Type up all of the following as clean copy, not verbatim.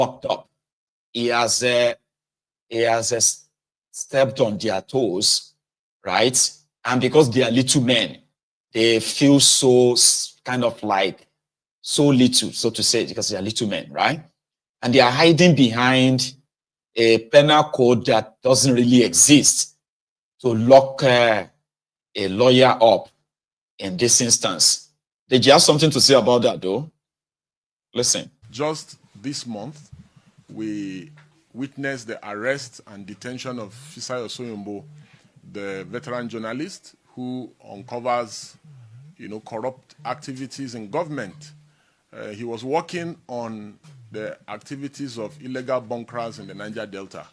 fucked up. He has stepped on their toes, right? And because they are little men, they feel so kind of like so little, so to say, because they are little men, right? And they are hiding behind a penal code that doesn't really exist to lock a lawyer up in this instance. Did you have something to say about that, though? Listen. Just this month, we witnessed the arrest and detention of Fisayo Soyombo, the veteran journalist who uncovers, corrupt activities in government. He was working on the activities of illegal bunkers in the Niger Delta.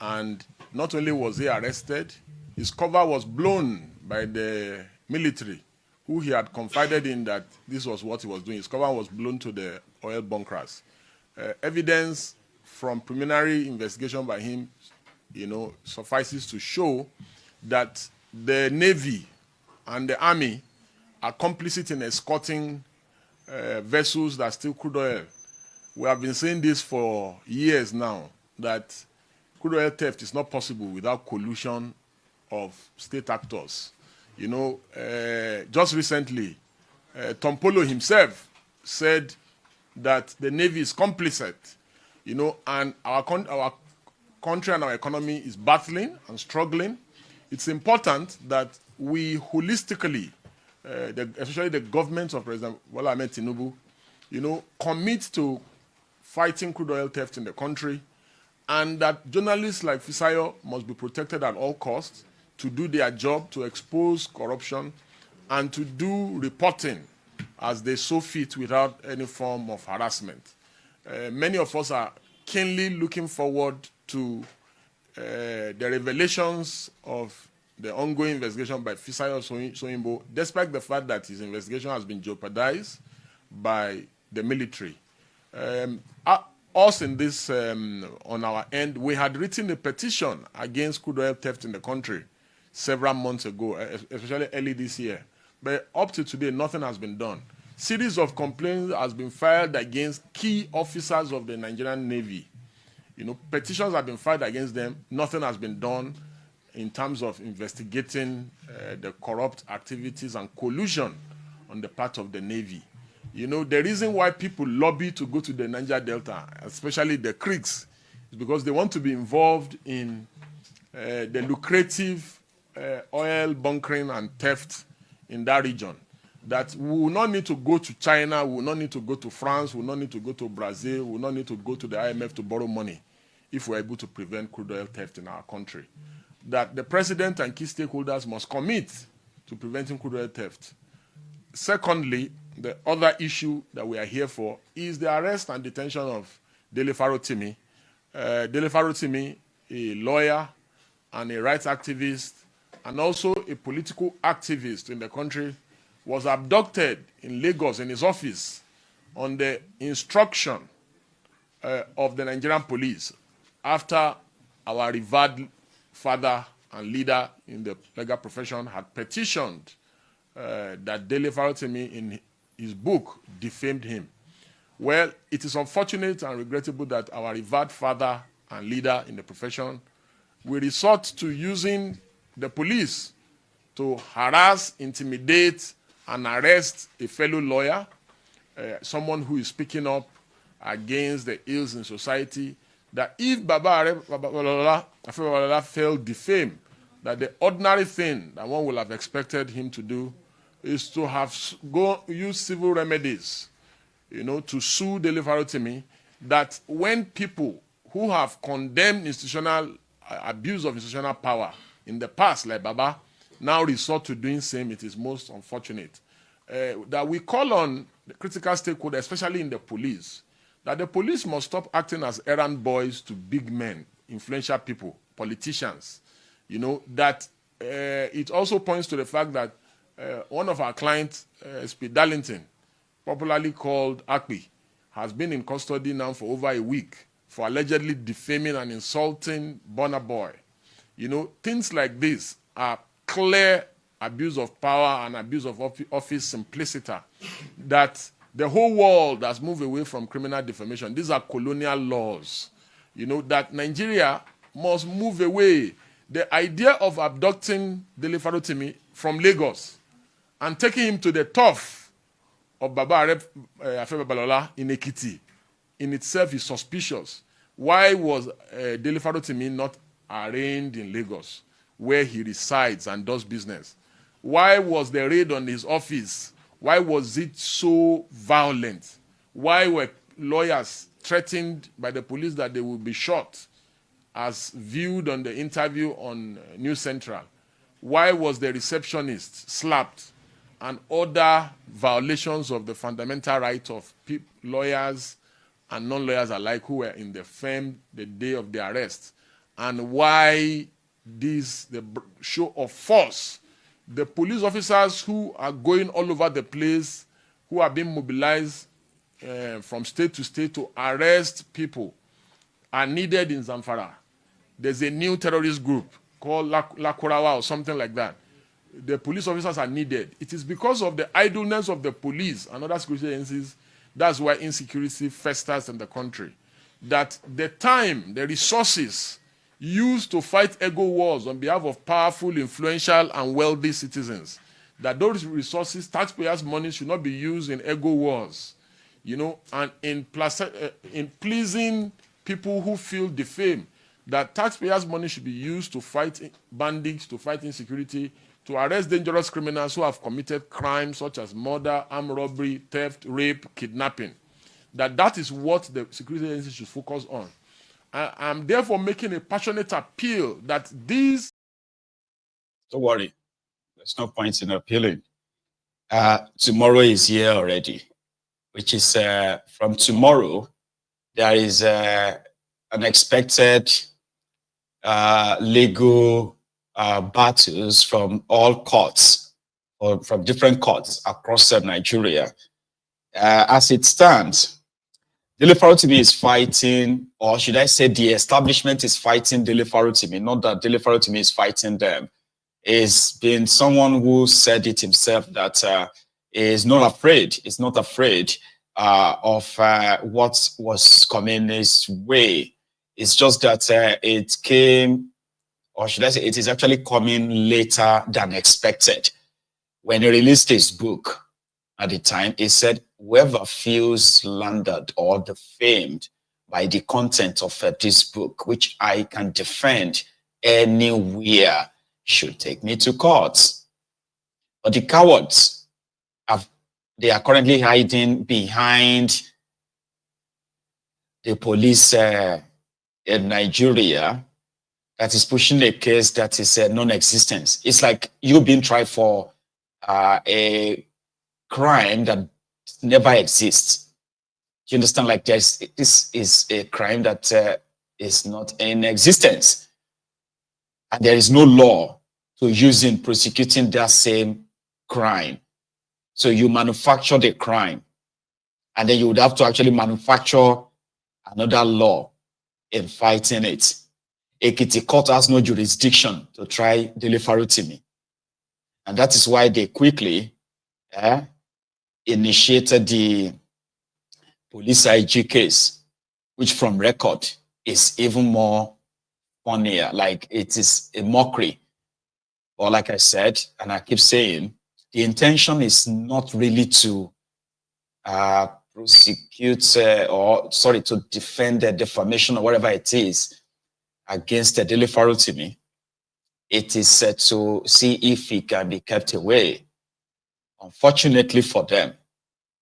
And not only was he arrested, his cover was blown by the military, who he had confided in that this was what he was doing. His cover was blown to the oil bunkers. Evidence from preliminary investigation by him, suffices to show that the Navy and the Army are complicit in escorting vessels that steal crude oil. We have been saying this for years now, that crude oil theft is not possible without collusion of state actors. Just recently, Tom Polo himself said that the Navy is complicit, and our country and our economy is battling and struggling. It's important that we holistically, especially the government of President Bola Ahmed Tinubu, commit to fighting crude oil theft in the country, and that journalists like Fisayo must be protected at all costs to do their job, to expose corruption, and to do reporting as they so fit without any form of harassment. Many of us are keenly looking forward to the revelations of the ongoing investigation by Fisayo Soyombo, despite the fact that his investigation has been jeopardized by the military. Us in this, on our end, we had written a petition against crude oil theft in the country several months ago, especially early this year. But up to today, nothing has been done. Series of complaints has been filed against key officers of the Nigerian Navy. Petitions have been filed against them. Nothing has been done in terms of investigating the corrupt activities and collusion on the part of the Navy. The reason why people lobby to go to the Niger Delta, especially the creeks, is because they want to be involved in the lucrative oil bunkering and theft in that region. That we will not need to go to China, we will not need to go to France, we will not need to go to Brazil, we will not need to go to the IMF to borrow money if we're able to prevent crude oil theft in our country. That the president and key stakeholders must commit to preventing crude oil theft. Secondly, the other issue that we are here for is the arrest and detention of Dele Farotimi. Dele Farotimi, a lawyer and a rights activist, and also a political activist in the country, was abducted in Lagos in his office on the instruction of the Nigerian police after our revered father and leader in the legal profession had petitioned that Dele Farotimi in his book defamed him. Well, it is unfortunate and regrettable that our revered father and leader in the profession will resort to using the police to harass, intimidate, and arrest a fellow lawyer, someone who is speaking up against the ills in society, that if Babalola felt defamed, that the ordinary thing that one would have expected him to do is to have use civil remedies, to sue Dele Farotimi, that when people who have condemned institutional abuse of institutional power in the past, like Baba, now resort to doing same, it is most unfortunate. That we call on the critical stakeholders, especially in the police, that the police must stop acting as errand boys to big men, influential people, politicians. That it also points to the fact that one of our clients, SP Darlington, popularly called Akpi, has been in custody now for over a week for allegedly defaming and insulting Burna Boy. Things like this are clear abuse of power and abuse of office simplicity that The whole world has moved away from criminal defamation. These are colonial laws. You know, that Nigeria must move away. The idea of abducting Dele Farotimi from Lagos and taking him to the turf of Babalola in Ekiti in itself is suspicious. Why was Dele Farotimi not arraigned in Lagos, where he resides and does business? Why was the raid on his office? Why was it so violent? Why were lawyers threatened by the police that they would be shot, as viewed on the interview on News Central? Why was the receptionist slapped? And other violations of the fundamental rights of lawyers and non-lawyers alike who were in the firm the day of the arrest? And why the show of force? The police officers who are going all over the place, who are being mobilized from state to state to arrest people, are needed in Zamfara. There's a new terrorist group called Lakurawa or something like that. The police officers are needed. It is because of the idleness of the police and other security agencies, that's why insecurity festers in the country. That the time, the resources used to fight ego wars on behalf of powerful, influential, and wealthy citizens, that those resources, taxpayers' money, should not be used in ego wars, you know, and in pleasing people who feel defamed. That taxpayers' money should be used to fight bandits, to fight insecurity, to arrest dangerous criminals who have committed crimes such as murder, armed robbery, theft, rape, kidnapping. That is what the security agency should focus on. I'm therefore making a passionate appeal that these... Don't worry. There's no point in appealing. Tomorrow is here already, which is from tomorrow, there is unexpected legal battles from all courts, or from different courts across Nigeria. As it stands, Dele Farotimi is fighting, or should I say the establishment is fighting Dele Farotimi, not that Dele Farotimi is fighting them. It's been someone who said it himself that is not afraid of what was coming his way. It's just that it came, or should I say it is actually coming later than expected. When he released his book at the time, he said, whoever feels slandered or defamed by the content of this book, which I can defend anywhere, should take me to court. But the cowards, they are currently hiding behind the police in Nigeria that is pushing a case that is non-existent. It's like you being tried for a crime that never exists. You understand? Like this is a crime that is not in existence. And there is no law to use in prosecuting that same crime. So you manufacture the crime, and then you would have to actually manufacture another law in fighting it. Ekiti court has no jurisdiction to try Dele Farotimi. And that is why they quickly initiated the police IG case, which from record is even more funnier. Like it is a mockery. Or like I said, and I keep saying, the intention is not really to prosecute to defend the defamation or whatever it is against the Dele Farotimi. It is to see if he can be kept away. Unfortunately for them,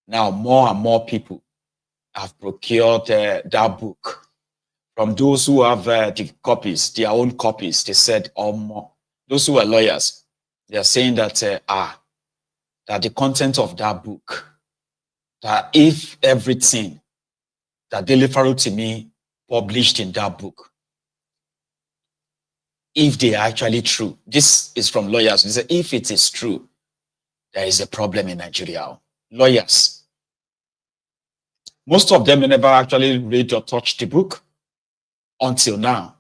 now more and more people have procured that book. From those who have the copies, their own copies, they said, those who are lawyers, they are saying that that the content of that book, that if everything that Dele Farotimi published in that book, if they are actually true, this is from lawyers, they say if it is true, there is a problem in Nigeria. Lawyers, most of them never actually read or touched the book until now.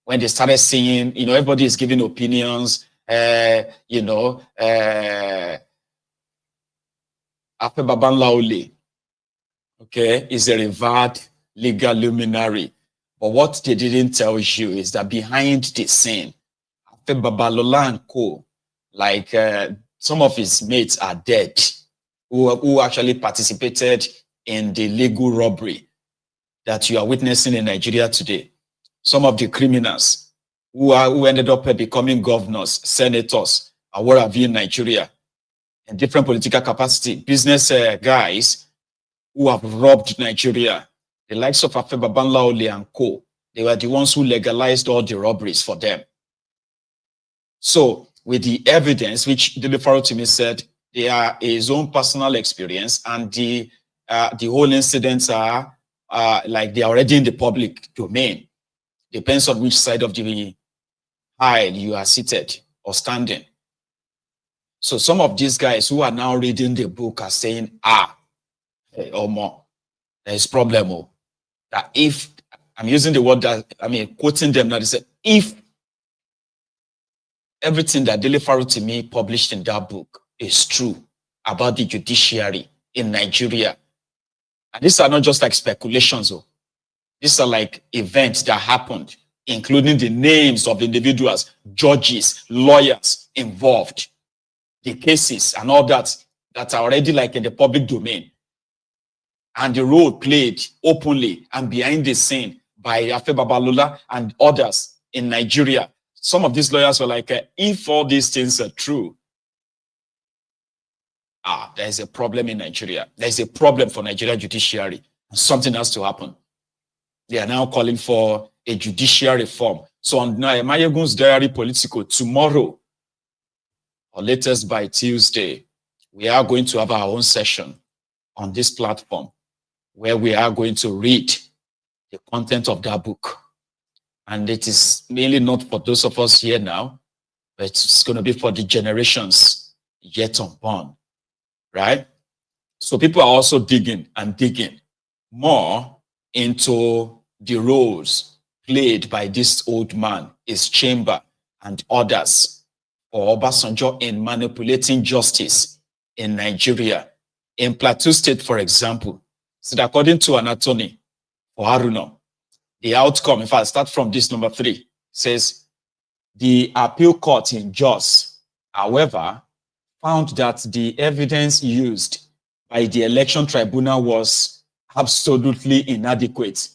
When they started seeing, everybody is giving opinions, Afe Babalola, okay, is a revered legal luminary. But what they didn't tell you is that behind the scene, Afe Babalola and co, like some of his mates are dead, who actually participated in the legal robbery that you are witnessing in Nigeria today. Some of the criminals who ended up becoming governors, senators, or what have you in Nigeria, in different political capacity, business guys who have robbed Nigeria, the likes of Afe Babalola and co, they were the ones who legalized all the robberies for them. So with the evidence, which Dele Farotimi said, they are his own personal experience, and the whole incidents are like they are already in the public domain. Depends on which side of the aisle you are seated or standing. So some of these guys who are now reading the book are saying, hey, Omo, there is problem. Oh, that if, I'm using the word that, quoting them now, they said, if everything that Dele Farotimi published in that book is true about the judiciary in Nigeria, and these are not just like speculations, oh, these are like events that happened, including the names of individuals, judges, lawyers involved, the cases and all that are already like in the public domain, and the role played openly and behind the scene by Afe Babalola and others in Nigeria. Some of these lawyers were like, if all these things are true, there's a problem in Nigeria. There's a problem for Nigeria judiciary. Something has to happen. They are now calling for a judicial reform. So on Mayegun's Diary Politico, tomorrow, or latest by Tuesday, we are going to have our own session on this platform where we are going to read the content of that book. And it is mainly not for those of us here now, but it's going to be for the generations yet unborn, right? So people are also digging more into the roles played by this old man, his chamber, and others for Obasanjo in manipulating justice in Nigeria. In Plateau State, for example, so according to an attorney for Haruna, the outcome, if I start from this number 3, says the appeal court in Jos, however, found that the evidence used by the election tribunal was absolutely inadequate,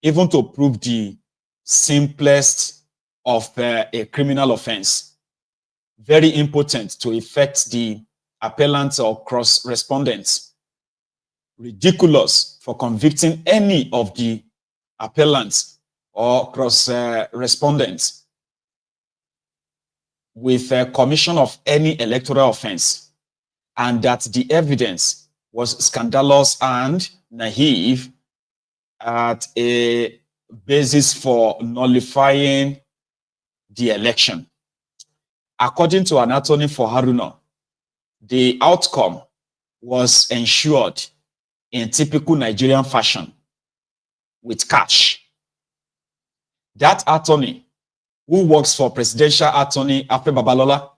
even to prove the simplest of a criminal offense, very impotent to effect the appellants or cross-respondents, ridiculous for convicting any of the appellants or cross-respondents with a commission of any electoral offense, and that the evidence was scandalous and naive at a basis for nullifying the election. According to an attorney for Haruna, the outcome was ensured in typical Nigerian fashion with cash. That attorney, who works for presidential attorney Afe Babalola,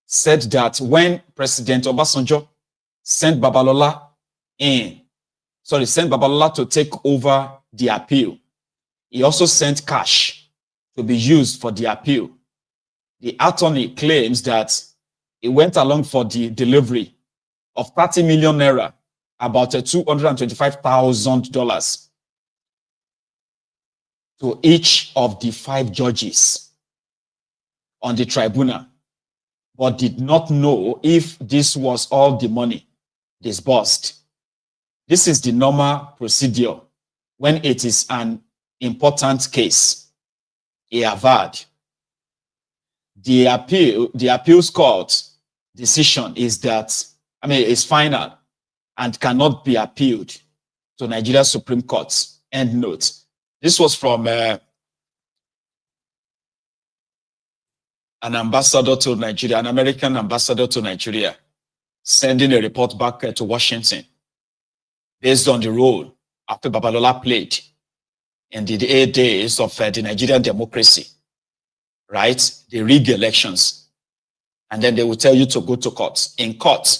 said that when President Obasanjo sent Babalola to take over the appeal, he also sent cash to be used for the appeal. The attorney claims that he went along for the delivery of 30 million naira, about $225,000, to each of the 5 judges on the tribunal, but did not know if this was all the money disbursed. This is the normal procedure when it is an important case. He averred. The appeals court decision is final and cannot be appealed to Nigeria Supreme Court. End note. This was from an ambassador to Nigeria, an American ambassador to Nigeria, sending a report back to Washington based on the role Afe Babalola played in the 8 days of the Nigerian democracy, right? They rig elections, and then they will tell you to go to court. In court,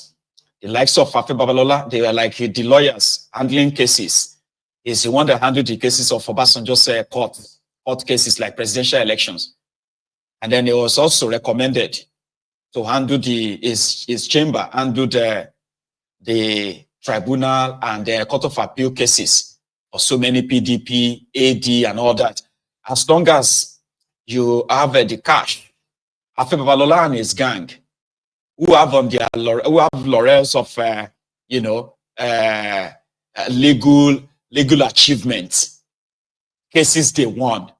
The likes of Afe Babalola, they were like the lawyers handling cases. He's the one that handled the cases of Obasanjo's court cases like presidential elections. And then he was also recommended to handle his chamber, handle the tribunal and the court of appeal cases for so many PDP, AD, and all that. As long as you have the cash, Afe Babalola and his gang, who have laurels of legal achievements, cases they won,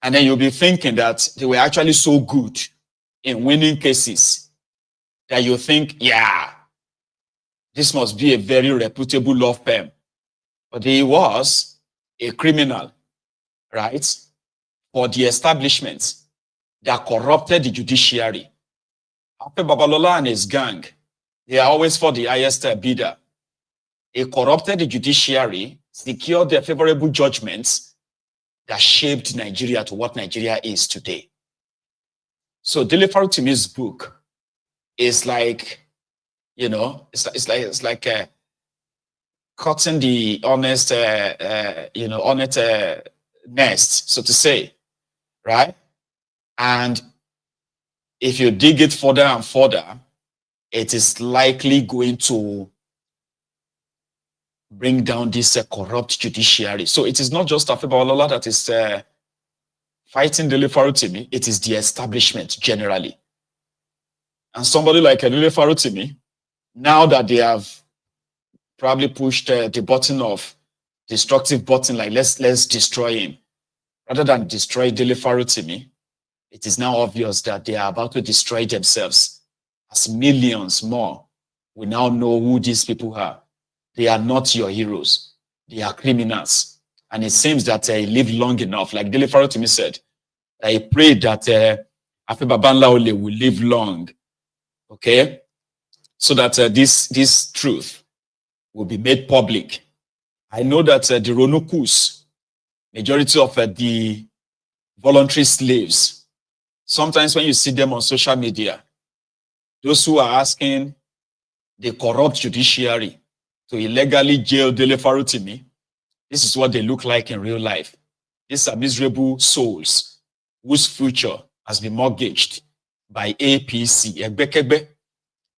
and then you'll be thinking that they were actually so good in winning cases that you think, yeah, this must be a very reputable law firm. But he was a criminal, right, for the establishment that corrupted the judiciary. Afe Babalola and his gang, they are always for the highest bidder. He corrupted the judiciary, secured their favorable judgments that shaped Nigeria to what Nigeria is today. So Dele Farotimi's book is like, it's like cutting the honest, nest, so to say, right? And if you dig it further and further, it is likely going to bring down this corrupt judiciary. So it is not just Afe Babalola that is fighting Dele Farotimi, it is the establishment generally. And somebody like Dele Farotimi, now that they have probably pushed the button of destructive button, like let's destroy him, rather than destroy Dele Farotimi, it is now obvious that they are about to destroy themselves, as millions more will now know who these people are. They are not your heroes. They are criminals. And it seems that he lived long enough. Like Dele Farotimi said, I prayed that Afe Babalola will live long, okay? So that this truth will be made public. I know that the Ronokus, majority of the voluntary slaves, sometimes when you see them on social media, those who are asking the corrupt judiciary to illegally jail Dele Farotimi, this is what they look like in real life. These are miserable souls whose future has been mortgaged by APC.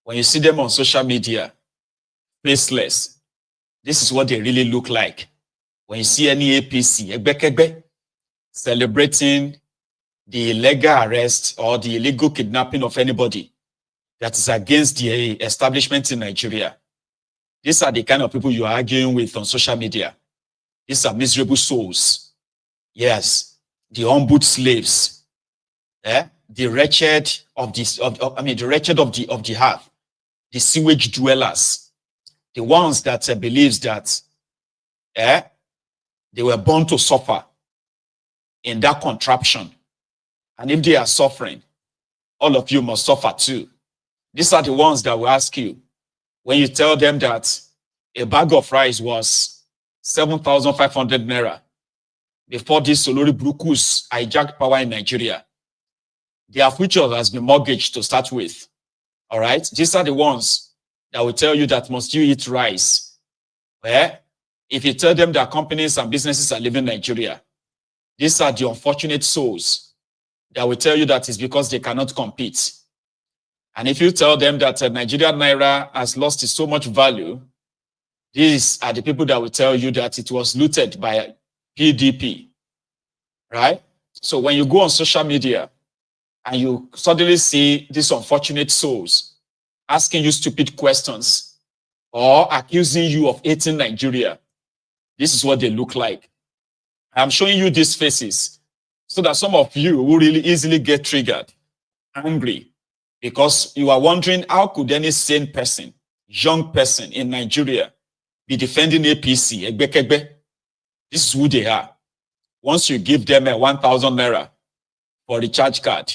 When you see them on social media, faceless, this is what they really look like. When you see any APC celebrating the illegal arrest or the illegal kidnapping of anybody that is against the establishment in Nigeria, these are the kind of people you are arguing with on social media. These are miserable souls. Yes, the humbled slaves, the wretched of this, the wretched of the earth, the sewage dwellers, the ones that believes that they were born to suffer in that contraption. And if they are suffering, all of you must suffer too. These are the ones that will ask you, when you tell them that a bag of rice was 7,500 naira before these Olori Brukus hijacked power in Nigeria, their future has been mortgaged to start with. All right? These are the ones that will tell you that must you eat rice. If you tell them that companies and businesses are leaving Nigeria, these are the unfortunate souls that will tell you that it's because they cannot compete. And if you tell them that Nigerian Naira has lost so much value, these are the people that will tell you that it was looted by PDP, right? So when you go on social media and you suddenly see these unfortunate souls asking you stupid questions or accusing you of hating Nigeria, this is what they look like. I'm showing you these faces so that some of you will really easily get triggered, angry, because you are wondering, how could any sane person, young person in Nigeria be defending APC? This is who they are. Once you give them a 1,000 naira for the charge card,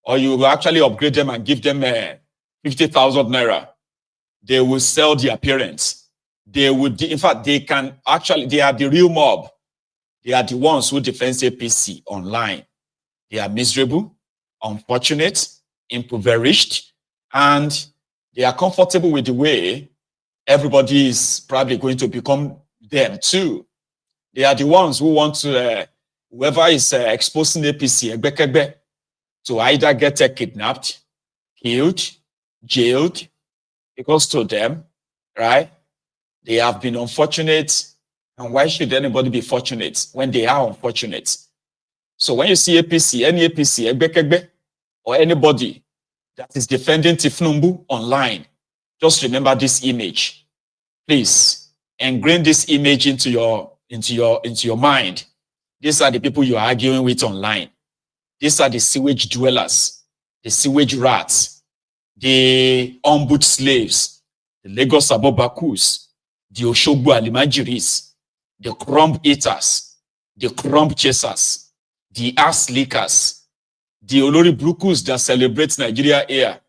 or you actually upgrade them and give them a 50,000 naira, they will sell their parents. They would, in fact, they are the real mob. They are the ones who defend APC online. They are miserable, unfortunate, impoverished, and They are comfortable with the way everybody is probably going to become them too. They are the ones who want to, whoever is exposing APC, to either get kidnapped, killed, jailed, because to them, right, they have been unfortunate. And why should anybody be fortunate when they are unfortunate? So when you see APC, any APC, or anybody that is defending Tifnumbu online, just remember this image. Please ingrain this image into your mind. These are the people you are arguing with online. These are the sewage dwellers, the sewage rats, the ombudsman slaves, the Lagos Abobakus, the Oshogbo Alimajiris, the crumb eaters, the crumb chasers, the ass lickers, the Olori Brukus that celebrate Nigeria here,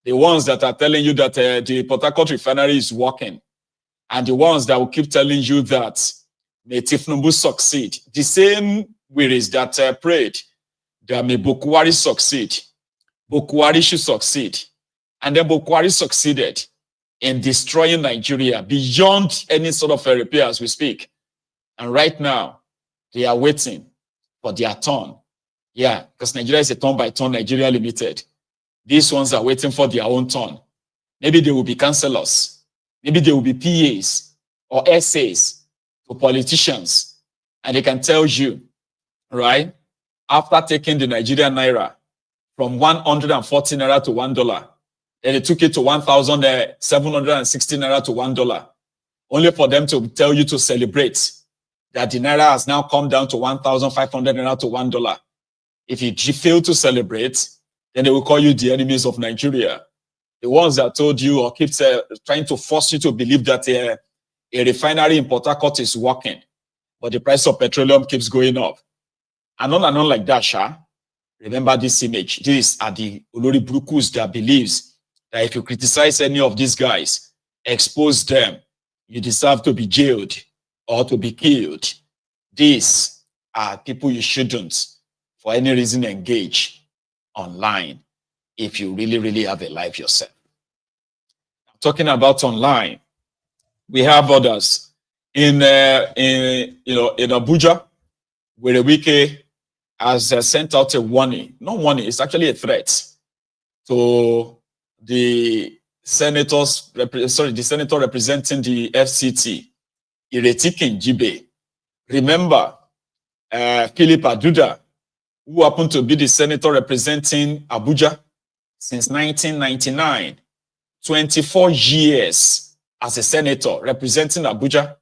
the ones that are telling you that the Port Harcourt refinery is working, and the ones that will keep telling you that may Tifnumbu succeed. The same wearies that prayed that may Bokwari succeed. Bokwari should succeed. And then Bokwari succeeded in destroying Nigeria beyond any sort of repair as we speak. And right now, they are waiting for their turn. Yeah, because Nigeria is a turn-by-turn Nigeria Limited. These ones are waiting for their own turn. Maybe they will be councillors. Maybe they will be PAs or SAs to politicians. And they can tell you, right, after taking the Nigerian Naira from 140 Naira to $1, then they took it to 1,760 Naira to $1, only for them to tell you to celebrate that the Naira has now come down to 1,500 Naira to $1. If you fail to celebrate, then they will call you the enemies of Nigeria. The ones that told you or keep trying to force you to believe that a refinery in Port Harcourt is working, but the price of petroleum keeps going up. And on like that, Sha. Remember this image. These are the Olori Brukus that believes that if you criticize any of these guys, expose them, you deserve to be jailed or to be killed. These are people you shouldn't, for any reason, engage online if you really, really have a life yourself. Talking about online, we have others in Abuja, where Wike has sent out a warning. Not warning, it's actually a threat to the senator representing the FCT, Iretikin Jibe. Remember, Philip Aduda, who happened to be the senator representing Abuja since 1999, 24 years as a senator representing Abuja.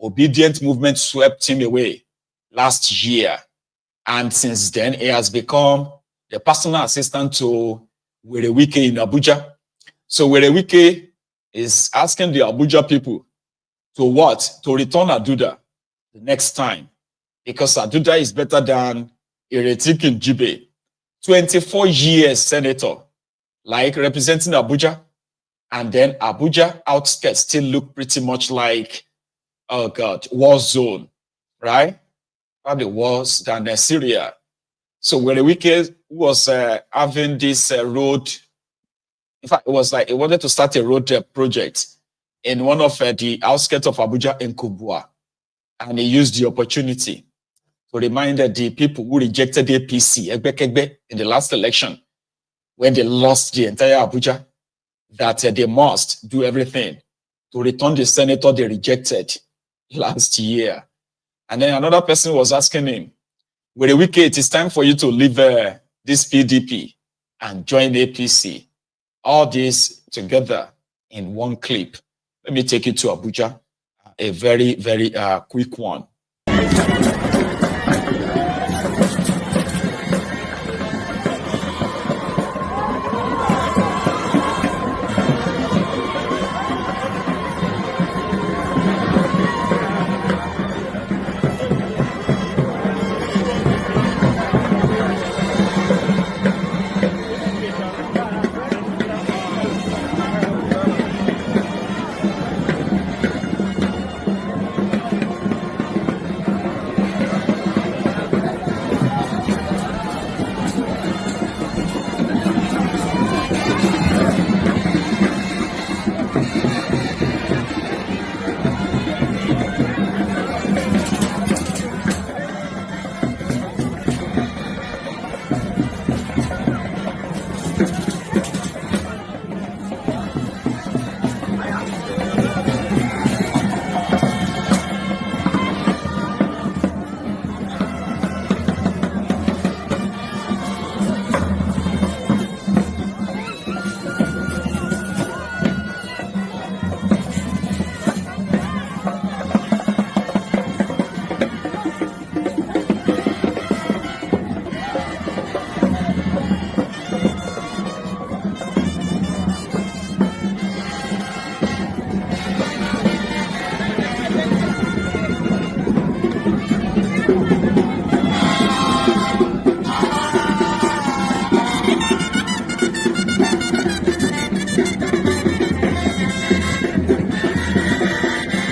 Obedient movement swept him away last year. And since then, he has become the personal assistant to Werewike in Abuja. So Werewike is asking the Abuja people to what? To return Aduda the next time. Because Aduda is better than Iretikin Jibe. 24 years senator, like representing Abuja. And then Abuja outskirts still look pretty much like, oh God, war zone, right? Probably worse than Syria. So Werewike was having this road. In fact, it was like he wanted to start a road project in one of the outskirts of Abuja in Kubwa. And he used the opportunity to remind the people who rejected the APC in the last election, when they lost the entire Abuja, that they must do everything to return the senator they rejected last year. And then another person was asking him, Werewike, it is time for you to leave this PDP and join APC. All this together in one clip. Let me take you to Abuja, a very, very quick one.